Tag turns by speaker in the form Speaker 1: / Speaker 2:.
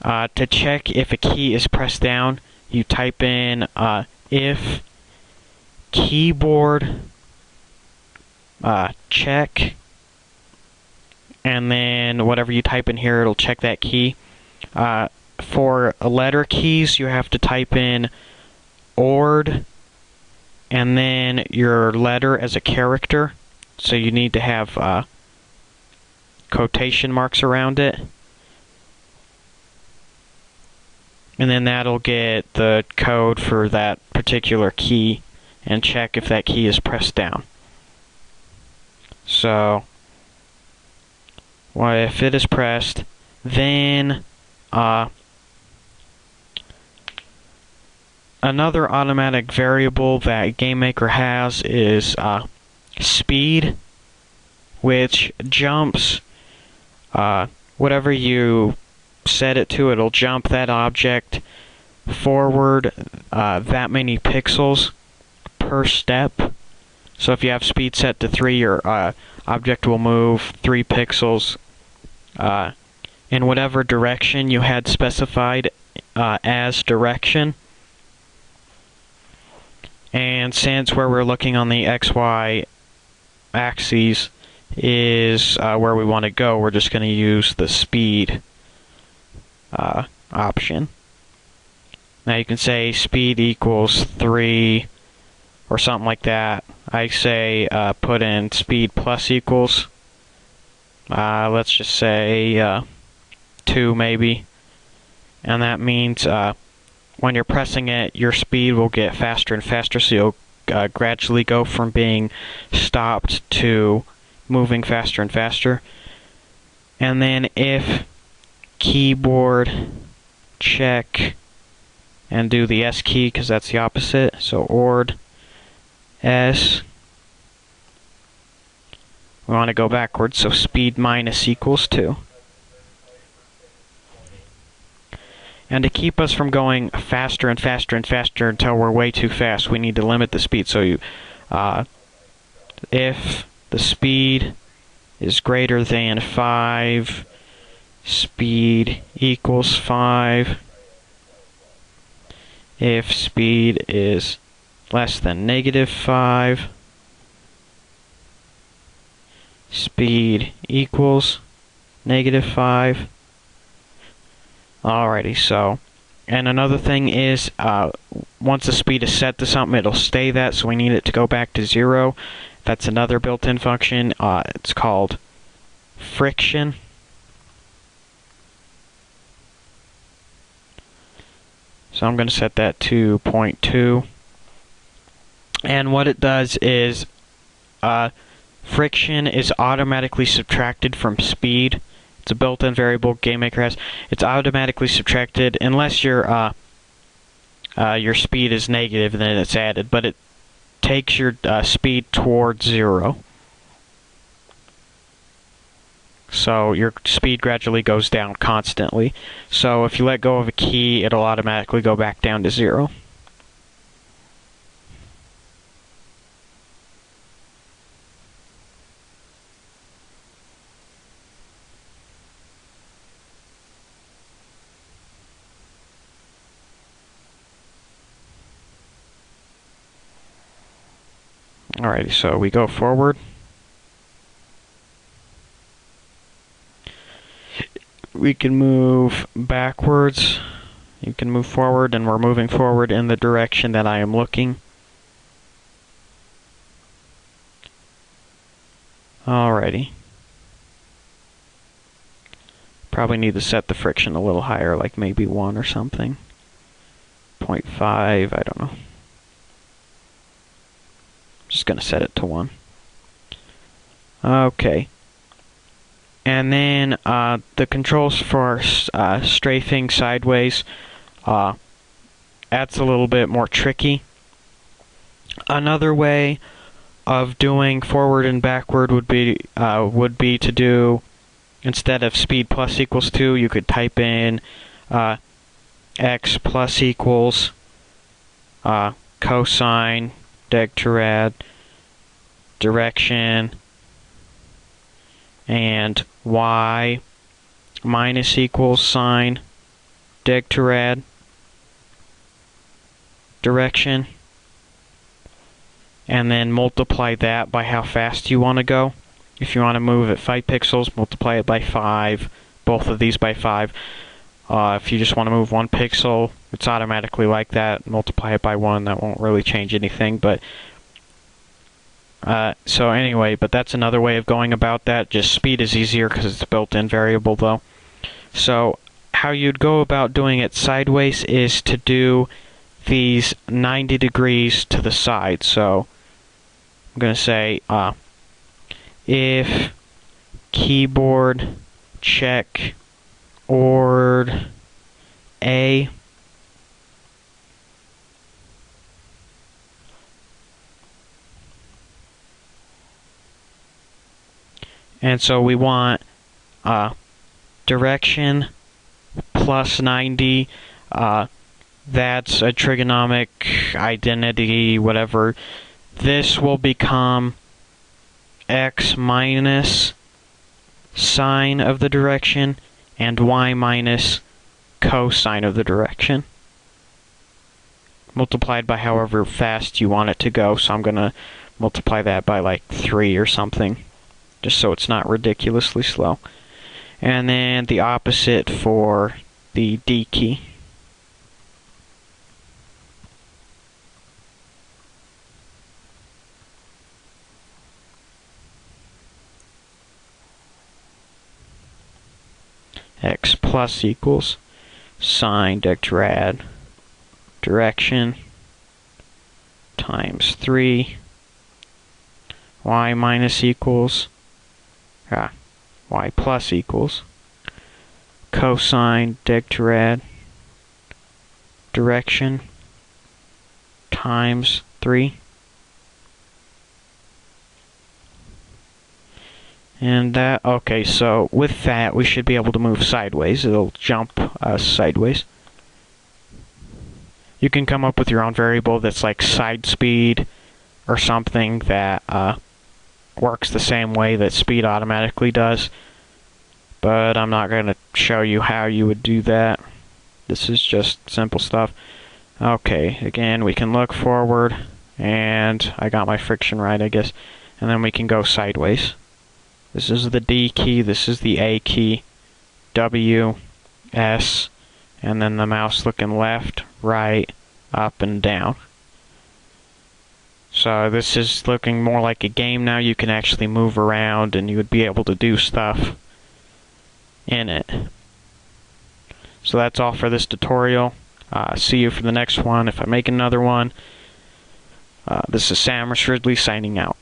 Speaker 1: To check if a key is pressed down, you type in if keyboard check, and then whatever you type in here, it'll check that key. For letter keys, you have to type in ORD and then your letter as a character. So you need to have quotation marks around it. And then that'll get the code for that particular key and check if that key is pressed down. So, well, if it is pressed, then another automatic variable that GameMaker has is speed, which jumps whatever you set it to. It'll jump that object forward that many pixels per step. So if you have speed set to 3, your object will move 3 pixels in whatever direction you had specified as direction. And since where we're looking on the XY axes is where we want to go, we're just going to use the speed option. Now you can say speed equals 3 or something like that. I say put in speed plus equals, let's just say 2 maybe. And that means when you're pressing it, your speed will get faster and faster, so you'll gradually go from being stopped to moving faster and faster. And then if keyboard check and do the S key, because that's the opposite, so ORD S, we want to go backwards, so speed minus equals 2. And to keep us from going faster and faster and faster until we're way too fast, we need to limit the speed. So you, if the speed is greater than 5, speed equals 5. If speed is less than -5, speed equals -5. Alrighty, so, and another thing is, once the speed is set to something, it'll stay that, so we need it to go back to 0. That's another built-in function. It's called friction. So I'm going to set that to 0.2. And what it does is, friction is automatically subtracted from speed. It's a built-in variable GameMaker has. It's automatically subtracted unless your speed is negative, then it's added. But it takes your speed towards 0. So your speed gradually goes down constantly. So if you let go of a key, it'll automatically go back down to 0. Alrighty, so we go forward. We can move backwards. You can move forward, and we're moving forward in the direction that I am looking. Alrighty. Probably need to set the friction a little higher, like maybe 1 or something. 0.5, I don't know. Just going to set it to 1. Okay. And then the controls for strafing sideways, that's a little bit more tricky. Another way of doing forward and backward would be to do, instead of speed plus equals 2, you could type in x plus equals cosine degtrad direction, and y minus equals sine dig to rad direction, and then multiply that by how fast you want to go. If you want to move at 5 pixels, multiply it by 5, both of these by 5. If you just want to move 1 pixel, it's automatically like that. Multiply it by 1, that won't really change anything. But so anyway, but that's another way of going about that. Just speed is easier because it's a built-in variable though. So how you'd go about doing it sideways is to do these 90 degrees to the side. So I'm going to say if keyboard check ord A and so we want direction plus 90, that's a trigonomic identity, whatever. This will become x minus sine of the direction and y minus cosine of the direction, multiplied by however fast you want it to go. So I'm going to multiply that by like 3 or something, just so it's not ridiculously slow. And then the opposite for the D key. X plus equals sine deg rad direction times 3. Y minus equals y plus equals cosine deg rad direction times 3. And that, okay, so with that we should be able to move sideways. It'll jump us sideways. You can come up with your own variable that's like side speed or something that works the same way that speed automatically does. But I'm not going to show you how you would do that. This is just simple stuff. Okay, again, we can look forward, and I got my friction right, I guess. And then we can go sideways. This is the D key, this is the A key, W, S, and then the mouse looking left, right, up, and down. So this is looking more like a game now. You can actually move around and you would be able to do stuff in it. So that's all for this tutorial. See you for the next one if I make another one. This is Sam Ridley signing out.